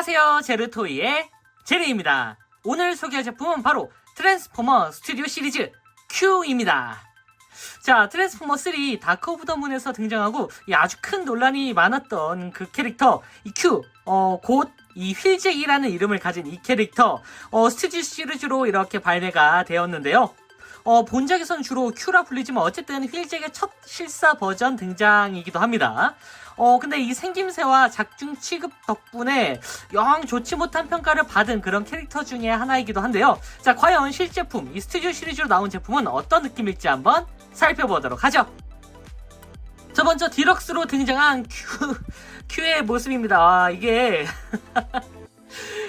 안녕하세요, 제르토이의 제르입니다. 오늘 소개할 제품은 바로 트랜스포머 스튜디오 시리즈 Q입니다. 자, 트랜스포머 3 다크 오브 더 문에서 등장하고 아주 큰 논란이 많았던 그 캐릭터 이 Q, 곧 이 휠잭이라는 이름을 가진 이 캐릭터 스튜디오 시리즈로 이렇게 발매가 되었는데요. 본작에서는 주로 Q라 불리지만 어쨌든 휠잭의 첫 실사 버전 등장이기도 합니다. 근데 이 생김새와 작중 취급 덕분에 영 좋지 못한 평가를 받은 그런 캐릭터 중에 하나이기도 한데요. 자, 과연 실제품, 이 스튜디오 시리즈로 나온 제품은 어떤 느낌일지 한번 살펴보도록 하죠. 자, 먼저 디럭스로 등장한 Q의 모습입니다. 이게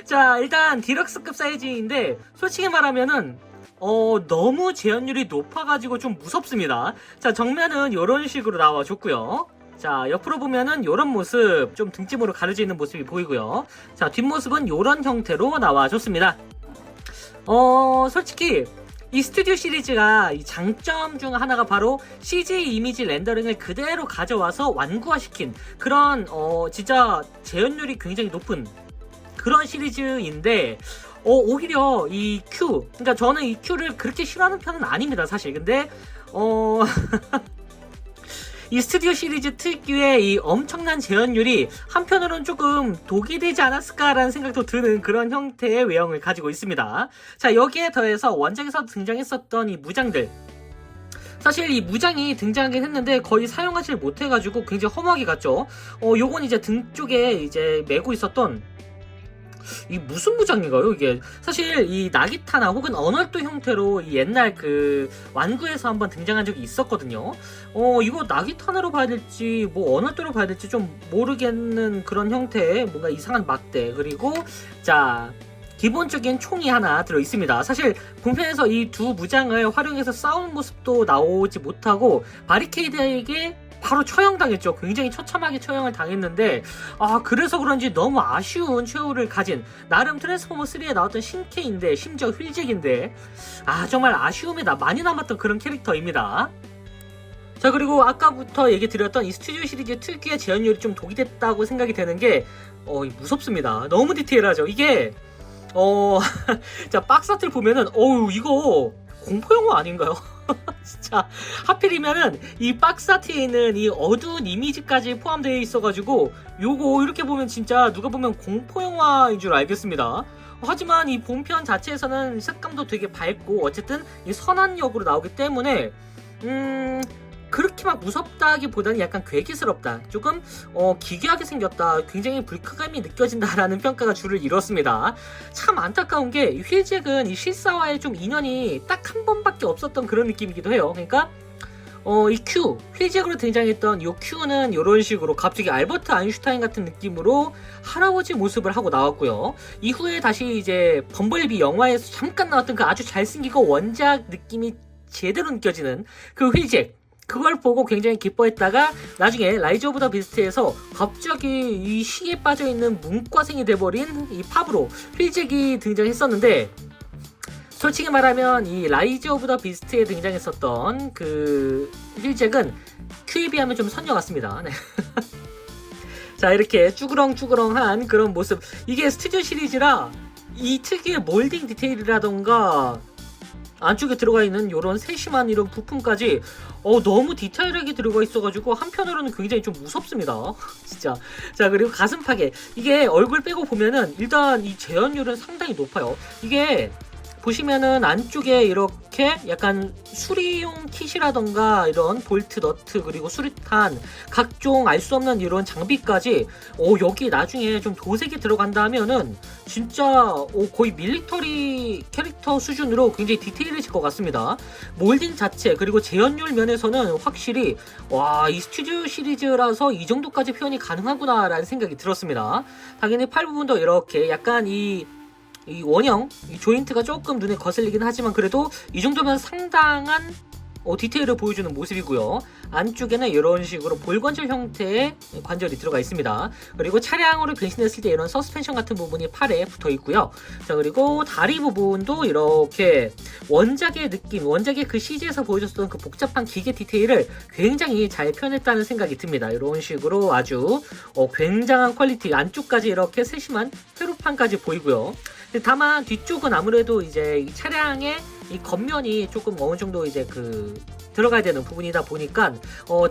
자, 일단 디럭스급 사이즈인데 솔직히 말하면은 너무 재현율이 높아가지고 좀 무섭습니다. 자, 정면은 이런 식으로 나와줬고요. 자, 옆으로 보면은 이런 모습, 좀 등짐으로 가려져 있는 모습이 보이고요. 자, 뒷모습은 이런 형태로 나와줬습니다. 솔직히 이 스튜디오 시리즈가 이 장점 중 하나가 바로 CG 이미지 렌더링을 그대로 가져와서 완구화시킨 그런 진짜 재현율이 굉장히 높은 그런 시리즈인데 오히려 이 Q, 그러니까 저는 이 Q를 그렇게 싫어하는 편은 아닙니다, 사실. 근데 이 스튜디오 시리즈 특유의 이 엄청난 재현율이 한편으로는 조금 독이 되지 않았을까라는 생각도 드는 그런 형태의 외형을 가지고 있습니다. 자, 여기에 더해서 원작에서 등장했었던 이 무장들, 사실 이 무장이 등장하긴 했는데 거의 사용하지 못해가지고 굉장히 허무하게 갔죠. 요건 이제 등 쪽에 이제 메고 있었던 이 무슨 무장인가요? 이게 사실 이 나기타나 혹은 언얼도 형태로 이 옛날 그 완구에서 한번 등장한 적이 있었거든요. 이거 나기타나로 봐야 될지 뭐 언얼도로 봐야 될지 좀 모르겠는 그런 형태의 뭔가 이상한 막대, 그리고 자, 기본적인 총이 하나 들어 있습니다. 사실 본편에서 이 두 무장을 활용해서 싸우는 모습도 나오지 못하고 바리케이드에게 바로 처형당했죠. 굉장히 처참하게 처형을 당했는데 그래서 그런지 너무 아쉬운 최후를 가진, 나름 트랜스포머 3에 나왔던 신캐인데 심지어 휠잭인데 정말 아쉬움이 많이 남았던 그런 캐릭터입니다. 자, 그리고 아까부터 얘기 드렸던 이 스튜디오 시리즈 특유의 재현율이 좀 독이 됐다고 생각이 되는 게 무섭습니다. 너무 디테일하죠. 이게 자, 박스아트를 보면은 이거 공포영화 아닌가요? 진짜 하필이면은 이 박스아트에 있는 이 어두운 이미지까지 포함되어 있어가지고 요거 이렇게 보면 진짜 누가 보면 공포영화인 줄 알겠습니다. 하지만 이 본편 자체에서는 색감도 되게 밝고 어쨌든 이 선한 역으로 나오기 때문에 그렇게 막 무섭다기보다는 약간 괴기스럽다, 조금 기괴하게 생겼다, 굉장히 불쾌감이 느껴진다라는 평가가 주를 이뤘습니다. 참 안타까운 게 이 휠잭은 이 실사와의 좀 인연이 딱 한 번밖에 없었던 그런 느낌이기도 해요. 그러니까 이 Q, 휠잭으로 등장했던 이 Q는 이런 식으로 갑자기 알버트 아인슈타인 같은 느낌으로 할아버지 모습을 하고 나왔고요. 이후에 다시 이제 범블비 영화에서 잠깐 나왔던 그 아주 잘생기고 원작 느낌이 제대로 느껴지는 그 휠잭, 그걸 보고 굉장히 기뻐했다가 나중에 라이즈 오브 더 비스트에서 갑자기 이 시에 빠져있는 문과생이 돼버린 이 팝으로 휠잭이 등장했었는데, 솔직히 말하면 이 라이즈 오브 더 비스트에 등장했었던 그 휠잭은 Q에 비하면 좀 선녀 같습니다. 네. 자, 이렇게 쭈그렁쭈그렁한 그런 모습, 이게 스튜디오 시리즈라 이 특유의 몰딩 디테일이라던가 안쪽에 들어가 있는 이런 세심한 이런 부품까지 너무 디테일하게 들어가 있어가지고 한편으로는 굉장히 좀 무섭습니다. 진짜. 자, 그리고 가슴 파괴, 이게 얼굴 빼고 보면은 일단 이 재현율은 상당히 높아요. 이게 보시면은 안쪽에 이렇게 약간 수리용 킷이라던가 이런 볼트, 너트, 그리고 수류탄, 각종 알 수 없는 이런 장비까지 여기 나중에 좀 도색이 들어간다 하면은 진짜 거의 밀리터리 캐릭터 수준으로 굉장히 디테일해질 것 같습니다. 몰딩 자체 그리고 재현율 면에서는 확실히 이 스튜디오 시리즈라서 이 정도까지 표현이 가능하구나 라는 생각이 들었습니다. 당연히 팔 부분도 이렇게 약간 이 원형, 이 조인트가 조금 눈에 거슬리긴 하지만 그래도 이 정도면 상당한 디테일을 보여주는 모습이고요. 안쪽에는 이런 식으로 볼관절 형태의 관절이 들어가 있습니다. 그리고 차량으로 변신했을 때 이런 서스펜션 같은 부분이 팔에 붙어 있고요. 자, 그리고 다리 부분도 이렇게 원작의 느낌, 원작의 그 CG에서 보여줬던 그 복잡한 기계 디테일을 굉장히 잘 표현했다는 생각이 듭니다. 이런 식으로 아주 굉장한 퀄리티, 안쪽까지 이렇게 세심한 회로판까지 보이고요. 다만 뒤쪽은 아무래도 이제 이 차량의 이 겉면이 조금 어느 정도 이제 들어가야 되는 부분이다 보니까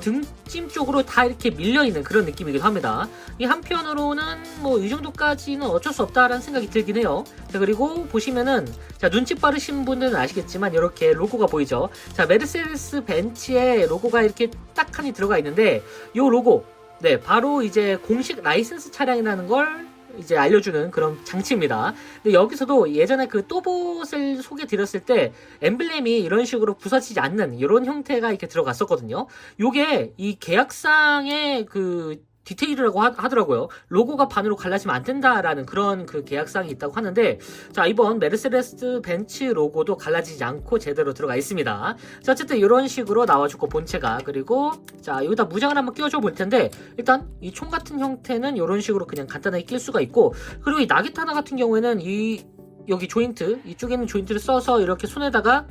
등짐 쪽으로 다 이렇게 밀려있는 그런 느낌이기도 합니다. 이 한편으로는 뭐 이 정도까지는 어쩔 수 없다라는 생각이 들긴 해요. 자, 그리고 보시면은 자, 눈치 빠르신 분들은 아시겠지만 이렇게 로고가 보이죠. 자, 메르세데스 벤츠의 로고가 이렇게 딱 하니 들어가 있는데 이 로고, 네, 바로 이제 공식 라이센스 차량이라는 걸 이제 알려주는 그런 장치입니다. 근데 여기서도 예전에 그 또봇을 소개 드렸을 때 엠블렘이 이런 식으로 부서지지 않는 이런 형태가 이렇게 들어갔었거든요. 요게 이 계약상의 디테일이라고 하더라고요. 로고가 반으로 갈라지면 안 된다라는 그런 계약사항이 있다고 하는데, 자, 이번 메르세데스 벤츠 로고도 갈라지지 않고 제대로 들어가 있습니다. 자, 어쨌든 이런 식으로 나와주고 본체가, 그리고 자, 여기다 무장을 한번 끼워줘 볼 텐데, 일단 이 총 같은 형태는 이런 식으로 그냥 간단하게 낄 수가 있고, 그리고 이 나기타나 같은 경우에는 여기 조인트, 이쪽에 있는 조인트를 써서 이렇게 손에다가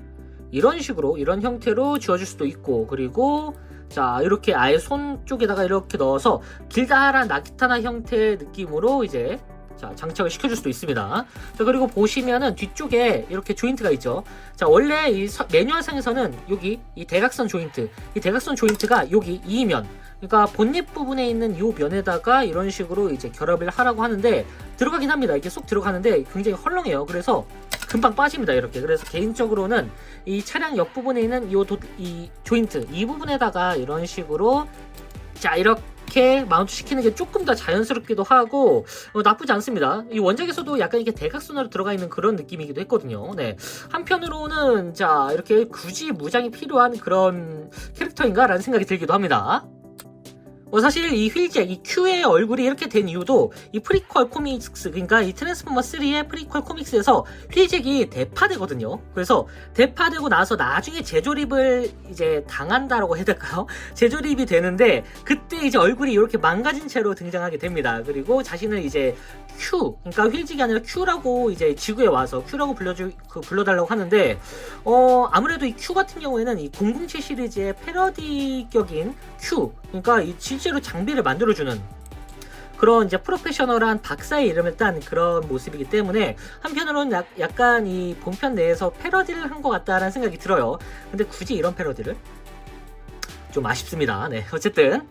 이런 식으로 이런 형태로 지워줄 수도 있고, 그리고 자, 이렇게 아예 손 쪽에다가 이렇게 넣어서 길다란 나기타나 형태의 느낌으로 이제 자, 장착을 시켜줄 수도 있습니다. 자, 그리고 보시면은 뒤쪽에 이렇게 조인트가 있죠. 자, 원래 이 매뉴얼상에서는 여기 이 대각선 조인트가 여기 이 면, 그러니까 본닛 부분에 있는 이 면에다가 이런 식으로 이제 결합을 하라고 하는데 들어가긴 합니다. 이게 쏙 들어가는데 굉장히 헐렁해요. 그래서 금방 빠집니다. 이렇게. 그래서 개인적으로는 이 차량 옆부분에 있는 이 조인트 이 부분에다가 이런 식으로 자, 이렇게 마운트 시키는 게 조금 더 자연스럽기도 하고 나쁘지 않습니다. 이 원작에서도 약간 이렇게 대각선으로 들어가 있는 그런 느낌이기도 했거든요. 네. 한편으로는 자, 이렇게 굳이 무장이 필요한 그런 캐릭터인가 라는 생각이 들기도 합니다. 사실 이 휠잭, 이 Q의 얼굴이 이렇게 된 이유도 이 프리퀄 코믹스, 그러니까 이 트랜스포머 3의 프리퀄 코믹스에서 휠잭이 대파되거든요. 그래서 대파되고 나서 나중에 재조립을 이제 당한다라고 해야 될까요? 재조립이 되는데 그때 이제 얼굴이 이렇게 망가진 채로 등장하게 됩니다. 그리고 자신을 이제 Q, 그러니까 휠잭이 아니라 Q라고 이제 지구에 와서 Q라고 불러달라고 하는데 아무래도 이 Q 같은 경우에는 이 007 시리즈의 패러디격인 Q, 그러니까 이 실제로 장비를 만들어주는 그런 이제 프로페셔널한 박사의 이름을 딴 그런 모습이기 때문에 한편으로는 약간 이 본편 내에서 패러디를 한 것 같다라는 생각이 들어요. 근데 굳이 이런 패러디를 좀 아쉽습니다. 네, 어쨌든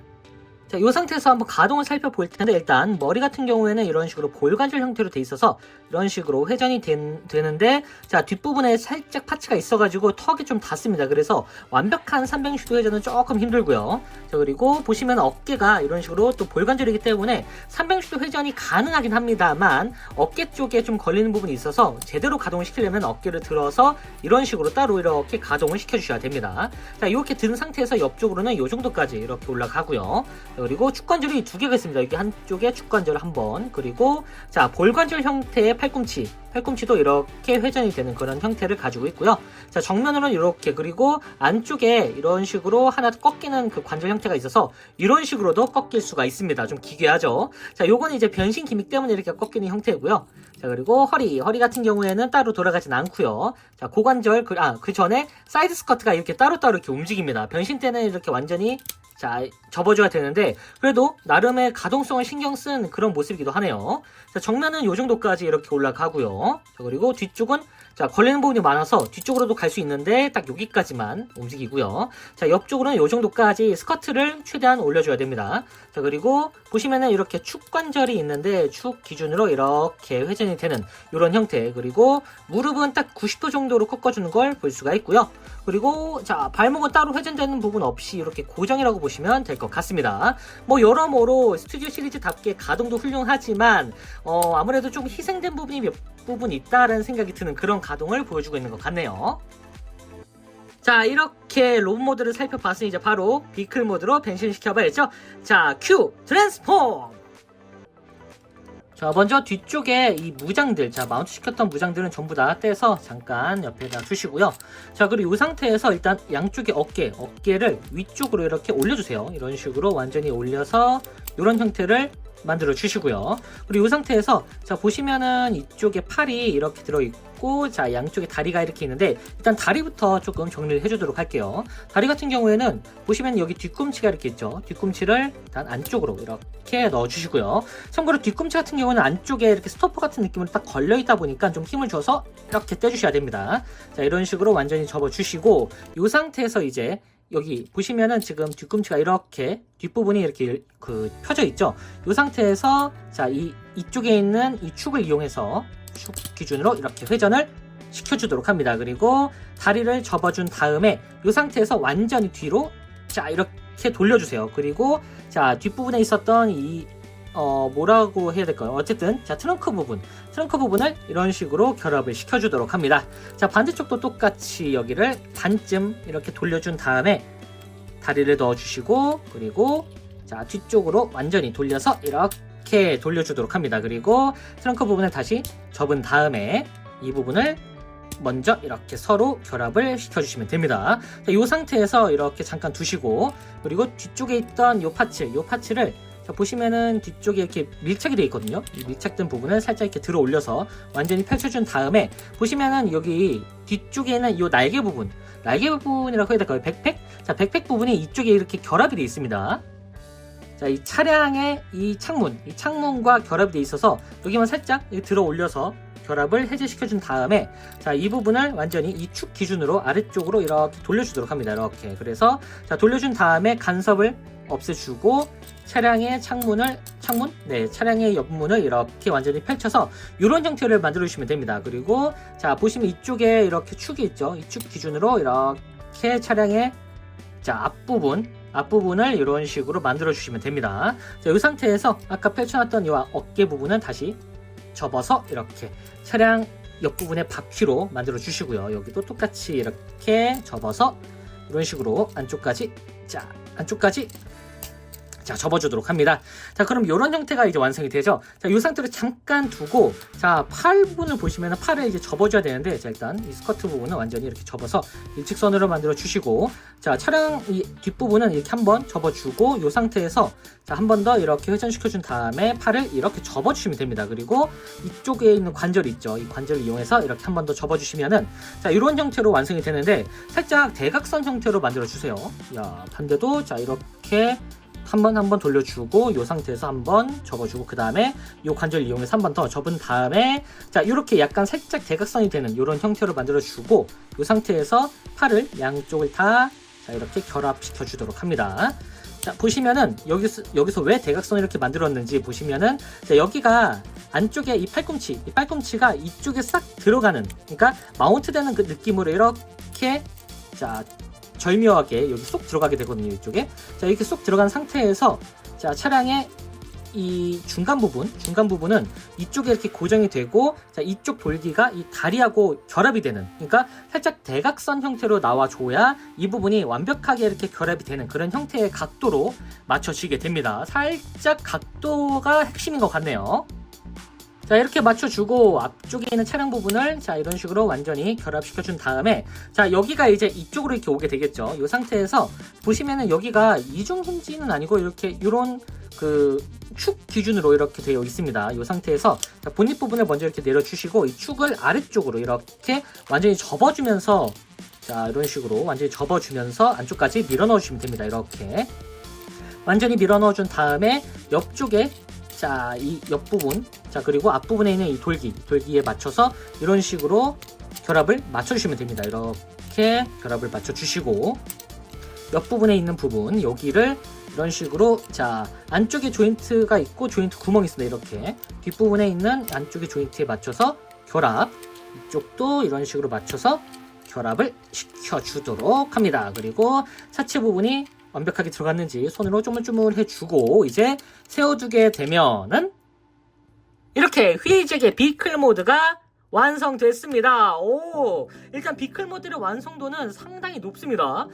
자, 이 상태에서 한번 가동을 살펴볼 텐데 일단 머리 같은 경우에는 이런 식으로 볼관절 형태로 돼 있어서 이런 식으로 회전이 되는데 자, 뒷부분에 살짝 파츠가 있어가지고 턱이 좀 닿습니다. 그래서 완벽한 360도 회전은 조금 힘들고요. 자, 그리고 보시면 어깨가 이런 식으로 또 볼관절이기 때문에 360도 회전이 가능하긴 합니다만 어깨 쪽에 좀 걸리는 부분이 있어서 제대로 가동을 시키려면 어깨를 들어서 이런 식으로 따로 이렇게 가동을 시켜주셔야 됩니다. 자, 이렇게 든 상태에서 옆쪽으로는 이 정도까지 이렇게 올라가고요. 그리고 축관절이 두 개가 있습니다. 여기 한쪽에 축관절 한 번, 그리고 자, 볼관절 형태의 팔꿈치도 이렇게 회전이 되는 그런 형태를 가지고 있고요. 자, 정면으로는 이렇게, 그리고 안쪽에 이런 식으로 하나 꺾이는 그 관절 형태가 있어서 이런 식으로도 꺾일 수가 있습니다. 좀 기괴하죠. 자, 요거는 이제 변신 기믹 때문에 이렇게 꺾이는 형태고요. 자, 그리고 허리 같은 경우에는 따로 돌아가진 않고요. 자, 고관절, 그 전에 사이드 스커트가 이렇게 따로따로 이렇게 움직입니다. 변신 때는 이렇게 완전히 자, 접어줘야 되는데 그래도 나름의 가동성을 신경 쓴 그런 모습이기도 하네요. 자, 정면은 요 정도까지 이렇게 올라가고요. 자, 그리고 뒤쪽은 자, 걸리는 부분이 많아서 뒤쪽으로도 갈 수 있는데 딱 여기까지만 움직이고요. 자, 옆쪽으로는 요 정도까지 스커트를 최대한 올려줘야 됩니다. 자, 그리고 보시면은 이렇게 축관절이 있는데 축 기준으로 이렇게 회전이 되는 이런 형태, 그리고 무릎은 딱 90도 정도로 꺾어주는 걸 볼 수가 있고요. 그리고 자, 발목은 따로 회전되는 부분 없이 이렇게 고정이라고 보시면 될 것 같습니다. 뭐 여러모로 스튜디오 시리즈답게 가동도 훌륭하지만 아무래도 좀 희생된 부분이 몇 부분 있다라는 생각이 드는 그런 가동을 보여주고 있는 것 같네요. 자, 이렇게 로봇 모드를 살펴봤으니 이제 바로 비클 모드로 변신시켜봐야죠. 자, Q 트랜스폼! 자, 먼저 뒤쪽에 이 무장들, 자, 마운트 시켰던 무장들은 전부 다 떼서 잠깐 옆에다 두시고요. 자, 그리고 이 상태에서 일단 양쪽의 어깨를 위쪽으로 이렇게 올려주세요. 이런 식으로 완전히 올려서 이런 형태를 만들어 주시고요. 그리고 이 상태에서 자, 보시면은 이쪽에 팔이 이렇게 들어있고, 자, 양쪽에 다리가 이렇게 있는데, 일단 다리부터 조금 정리를 해주도록 할게요. 다리 같은 경우에는 보시면 여기 뒤꿈치가 이렇게 있죠. 뒤꿈치를 일단 안쪽으로 이렇게 넣어주시고요. 참고로 뒤꿈치 같은 경우는 안쪽에 이렇게 스토퍼 같은 느낌으로 딱 걸려있다 보니까 좀 힘을 줘서 이렇게 떼주셔야 됩니다. 자, 이런 식으로 완전히 접어주시고, 이 상태에서 이제 여기 보시면은 지금 뒤꿈치가 이렇게 뒷부분이 이렇게 펴져 있죠. 이 상태에서 자, 이쪽에 있는 이 축을 이용해서 축 기준으로 이렇게 회전을 시켜주도록 합니다. 그리고 다리를 접어준 다음에 이 상태에서 완전히 뒤로 자, 이렇게 돌려주세요. 그리고 자, 뒷부분에 있었던 이 뭐라고 해야 될까요? 어쨌든 자, 트렁크 부분을 이런 식으로 결합을 시켜주도록 합니다. 자, 반대쪽도 똑같이 여기를 반쯤 이렇게 돌려준 다음에 다리를 넣어주시고, 그리고 자, 뒤쪽으로 완전히 돌려서 이렇게 돌려주도록 합니다. 그리고 트렁크 부분을 다시 접은 다음에 이 부분을 먼저 이렇게 서로 결합을 시켜주시면 됩니다. 자, 이 상태에서 이렇게 잠깐 두시고, 그리고 뒤쪽에 있던 이 파츠를 자, 보시면은 뒤쪽에 이렇게 밀착이 되어 있거든요. 이 밀착된 부분을 살짝 이렇게 들어 올려서 완전히 펼쳐준 다음에 보시면은 여기 뒤쪽에는 이 날개 부분이라고 해야 될까요? 백팩? 자, 백팩 부분이 이쪽에 이렇게 결합이 되어 있습니다. 자, 이 차량의 이 창문과 결합이 되어 있어서 여기만 살짝 들어 올려서 결합을 해제시켜준 다음에 자, 이 부분을 완전히 이 축 기준으로 아래쪽으로 이렇게 돌려주도록 합니다. 이렇게. 그래서 자, 돌려준 다음에 간섭을 없애주고 차량의 차량의 옆문을 이렇게 완전히 펼쳐서 이런 형태를 만들어 주시면 됩니다. 그리고 자, 보시면 이쪽에 이렇게 축이 있죠. 이 축 기준으로 이렇게 차량의 자, 앞부분을 이런 식으로 만들어 주시면 됩니다. 자, 이 상태에서 아까 펼쳐놨던 이 어깨 부분은 다시 접어서 이렇게 차량 옆부분의 바퀴로 만들어 주시고요. 여기도 똑같이 이렇게 접어서 이런 식으로 안쪽까지 자, 접어주도록 합니다. 자, 그럼 이런 형태가 이제 완성이 되죠. 자, 이 상태로 잠깐 두고, 자, 팔 부분을 보시면 팔을 이제 접어줘야 되는데, 자, 일단 이 스커트 부분은 완전히 이렇게 접어서 일직선으로 만들어 주시고, 자, 차량 이 뒷부분은 이렇게 한번 접어주고, 이 상태에서 자, 한 번 더 이렇게 회전시켜준 다음에 팔을 이렇게 접어주시면 됩니다. 그리고 이쪽에 있는 관절이 있죠. 이 관절을 이용해서 이렇게 한 번 더 접어주시면은, 자, 이런 형태로 완성이 되는데, 살짝 대각선 형태로 만들어 주세요. 야, 반대도 자, 이렇게 한 번 돌려주고 이 상태에서 한번 접어주고 그 다음에 이 관절을 이용해서 한 번 더 접은 다음에 자, 이렇게 약간 살짝 대각선이 되는 이런 형태로 만들어주고 이 상태에서 팔을 양쪽을 다 자, 이렇게 결합시켜 주도록 합니다. 자, 보시면은 여기서 왜 대각선을 이렇게 만들었는지 보시면은 자, 여기가 안쪽에 이 팔꿈치가 이쪽에 싹 들어가는, 그러니까 마운트 되는 그 느낌으로 이렇게 자, 절묘하게 여기 쏙 들어가게 되거든요. 이쪽에 자, 이렇게 쏙 들어간 상태에서 자, 차량의 이 중간 부분은 이쪽에 이렇게 고정이 되고 자, 이쪽 돌기가 이 다리하고 결합이 되는, 그러니까 살짝 대각선 형태로 나와줘야 이 부분이 완벽하게 이렇게 결합이 되는 그런 형태의 각도로 맞춰지게 됩니다. 살짝 각도가 핵심인 것 같네요. 자, 이렇게 맞춰주고 앞쪽에 있는 차량 부분을 자, 이런 식으로 완전히 결합시켜준 다음에 자, 여기가 이제 이쪽으로 이렇게 오게 되겠죠. 이 상태에서 보시면은 여기가 이중 힌지는 아니고 이렇게 이런 그 축 기준으로 이렇게 되어 있습니다. 이 상태에서 자, 본닛 부분을 먼저 이렇게 내려주시고 이 축을 아래쪽으로 이렇게 완전히 접어주면서 자, 이런 식으로 완전히 접어주면서 안쪽까지 밀어 넣어주시면 됩니다. 이렇게 완전히 밀어 넣어준 다음에 옆쪽에 자, 이 옆부분, 자, 그리고 앞부분에 있는 이 돌기에 맞춰서 이런 식으로 결합을 맞춰주시면 됩니다. 이렇게 결합을 맞춰주시고 옆부분에 있는 부분, 여기를 이런 식으로 자, 안쪽에 조인트가 있고 조인트 구멍이 있습니다. 이렇게 뒷부분에 있는 안쪽의 조인트에 맞춰서 결합, 이쪽도 이런 식으로 맞춰서 결합을 시켜주도록 합니다. 그리고 차체 부분이 완벽하게 들어갔는지 손으로 쪼물쪼물 해주고 이제 세워두게 되면은 이렇게 휘즈의 비클 모드가 완성됐습니다. 오, 일단 비클 모델의 완성도는 상당히 높습니다.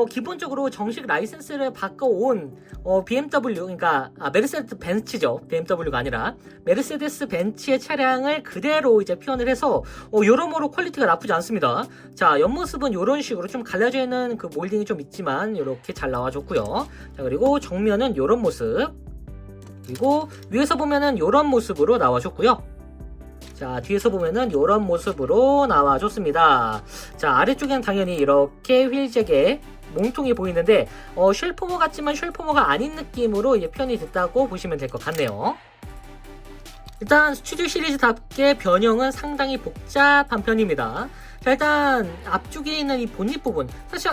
기본적으로 정식 라이센스를 바꿔온 BMW, 그러니까 메르세데스 벤츠죠. BMW가 아니라 메르세데스 벤츠의 차량을 그대로 이제 표현을 해서 여러모로 퀄리티가 나쁘지 않습니다. 자, 옆모습은 이런 식으로 좀 갈라져 있는 그 몰딩이 좀 있지만 이렇게 잘 나와줬고요. 자, 그리고 정면은 이런 모습, 그리고 위에서 보면은 이런 모습으로 나와줬고요. 자, 뒤에서 보면은 이런 모습으로 나와줬습니다. 자, 아래쪽에는 당연히 이렇게 휠잭의 몸통이 보이는데 쉘포머 같지만 쉘포머가 아닌 느낌으로 이제 표현이 됐다고 보시면 될 것 같네요. 일단 스튜디오 시리즈답게 변형은 상당히 복잡한 편입니다. 자, 일단 앞쪽에 있는 이 본닛 부분, 사실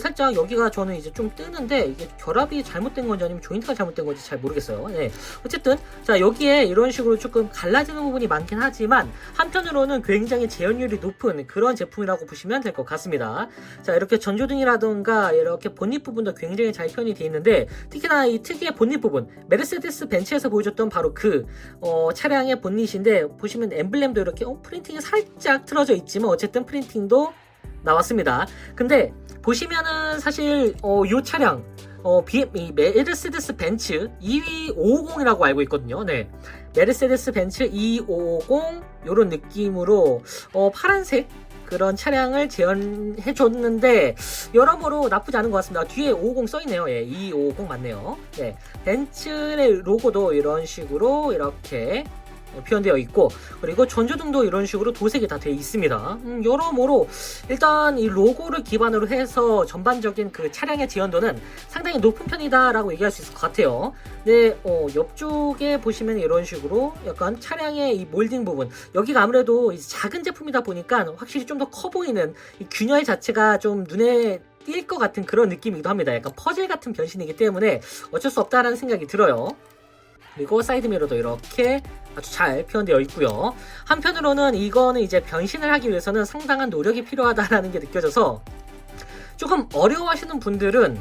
살짝 여기가 저는 이제 좀 뜨는데 이게 결합이 잘못된 건지 아니면 조인트가 잘못된 건지 잘 모르겠어요. 네. 어쨌든 자, 여기에 이런 식으로 조금 갈라지는 부분이 많긴 하지만 한편으로는 굉장히 재현율이 높은 그런 제품이라고 보시면 될 것 같습니다. 자, 이렇게 전조등이라던가 이렇게 본닛 부분도 굉장히 잘 표현이 되어 있는데, 특히나 이 특유의 본닛 부분, 메르세데스 벤츠에서 보여줬던 바로 그 차량의 본닛인데, 보시면 엠블렘도 이렇게 프린팅이 살짝 틀어져 있지만 어쨌든 프린팅도 나왔습니다. 근데 보시면은 사실 이 차량 이 메르세데스 벤츠 2550이라고 알고 있거든요. 네, 메르세데스 벤츠 2550 이런 느낌으로 파란색 그런 차량을 재현해줬는데 여러모로 나쁘지 않은 것 같습니다. 뒤에 550 써있네요. 예, 2550 맞네요. 네, 벤츠의 로고도 이런 식으로 이렇게 표현되어 있고, 그리고 전조등도 이런 식으로 도색이 다 되어 있습니다. 여러모로 일단 이 로고를 기반으로 해서 전반적인 그 차량의 지연도는 상당히 높은 편이다라고 얘기할 수 있을 것 같아요. 네, 옆쪽에 보시면 이런 식으로 약간 차량의 이 몰딩 부분, 여기가 아무래도 작은 제품이다 보니까 확실히 좀 더 커 보이는 이 균열 자체가 좀 눈에 띌 것 같은 그런 느낌이기도 합니다. 약간 퍼즐 같은 변신이기 때문에 어쩔 수 없다라는 생각이 들어요. 그리고 사이드미러도 이렇게 아주 잘 표현되어 있고요. 한편으로는 이거는 이제 변신을 하기 위해서는 상당한 노력이 필요하다라는 게 느껴져서 조금 어려워하시는 분들은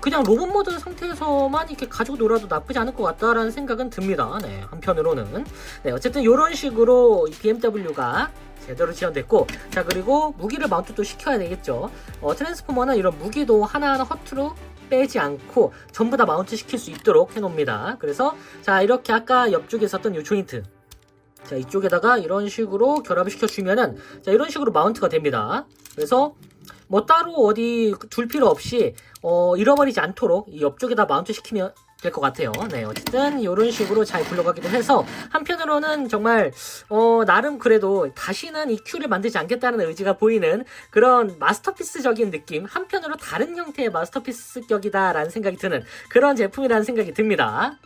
그냥 로봇 모드 상태에서만 이렇게 가지고 놀아도 나쁘지 않을 것 같다라는 생각은 듭니다. 네, 한편으로는. 네, 어쨌든 이런 식으로 BMW가 제대로 지원됐고, 자, 그리고 무기를 마운트도 시켜야 되겠죠. 트랜스포머는 이런 무기도 하나하나 허투루 빼지 않고 전부 다 마운트 시킬 수 있도록 해놓습니다. 그래서 자, 이렇게 아까 옆쪽에 있었던 이 조인트, 자, 이쪽에다가 이런 식으로 결합을 시켜주면은 자, 이런 식으로 마운트가 됩니다. 그래서 뭐 따로 어디 둘 필요 없이 잃어버리지 않도록 이 옆쪽에다 마운트 시키면 될 것 같아요. 네, 어쨌든 이런 식으로 잘 굴러가기도 해서 한편으로는 정말 나름 그래도 다시는 이 큐를 만들지 않겠다는 의지가 보이는 그런 마스터피스적인 느낌, 한편으로 다른 형태의 마스터피스격이다라는 생각이 드는 그런 제품이라는 생각이 듭니다.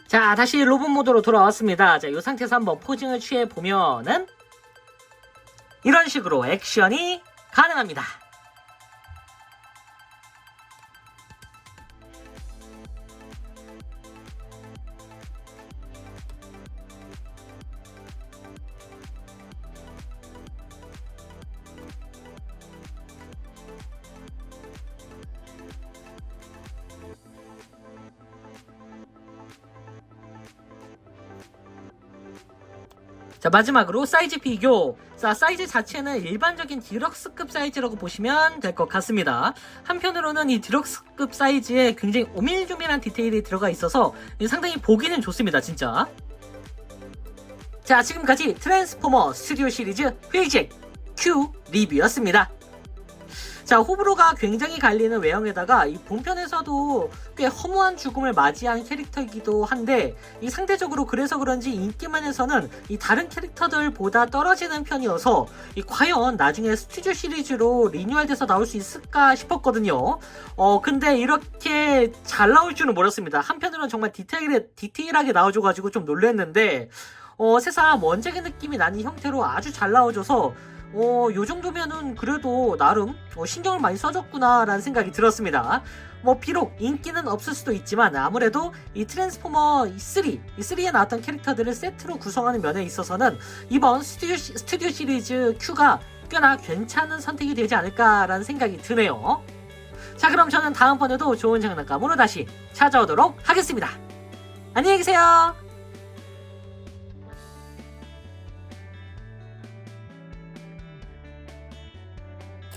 자, 다시 로봇 모드로 돌아왔습니다. 자, 이 상태에서 한번 포징을 취해 보면은 이런 식으로 액션이 가능합니다. 자, 마지막으로 사이즈 비교. 자, 사이즈 자체는 일반적인 디럭스급 사이즈라고 보시면 될 것 같습니다. 한편으로는 이 디럭스급 사이즈에 굉장히 오밀조밀한 디테일이 들어가 있어서 상당히 보기는 좋습니다, 진짜. 자, 지금까지 트랜스포머 스튜디오 시리즈 휠잭 Q 리뷰였습니다. 자, 호불호가 굉장히 갈리는 외형에다가 이 본편에서도 꽤 허무한 죽음을 맞이한 캐릭터이기도 한데, 이 상대적으로 그래서 그런지 인기만에서는 이 다른 캐릭터들보다 떨어지는 편이어서 과연 나중에 스튜디오 시리즈로 리뉴얼돼서 나올 수 있을까 싶었거든요. 근데 이렇게 잘 나올 줄은 몰랐습니다. 한편으로는 정말 디테일하게 나와줘가지고 좀 놀랐는데, 새삼 원작의 느낌이 나는 형태로 아주 잘 나와줘서 요 정도면은 그래도 나름 신경을 많이 써줬구나 라는 생각이 들었습니다. 비록 인기는 없을 수도 있지만 아무래도 이 트랜스포머 3에 나왔던 캐릭터들을 세트로 구성하는 면에 있어서는 이번 스튜디오 시리즈 Q가 꽤나 괜찮은 선택이 되지 않을까라는 생각이 드네요. 자, 그럼 저는 다음번에도 좋은 장난감으로 다시 찾아오도록 하겠습니다. 안녕히 계세요.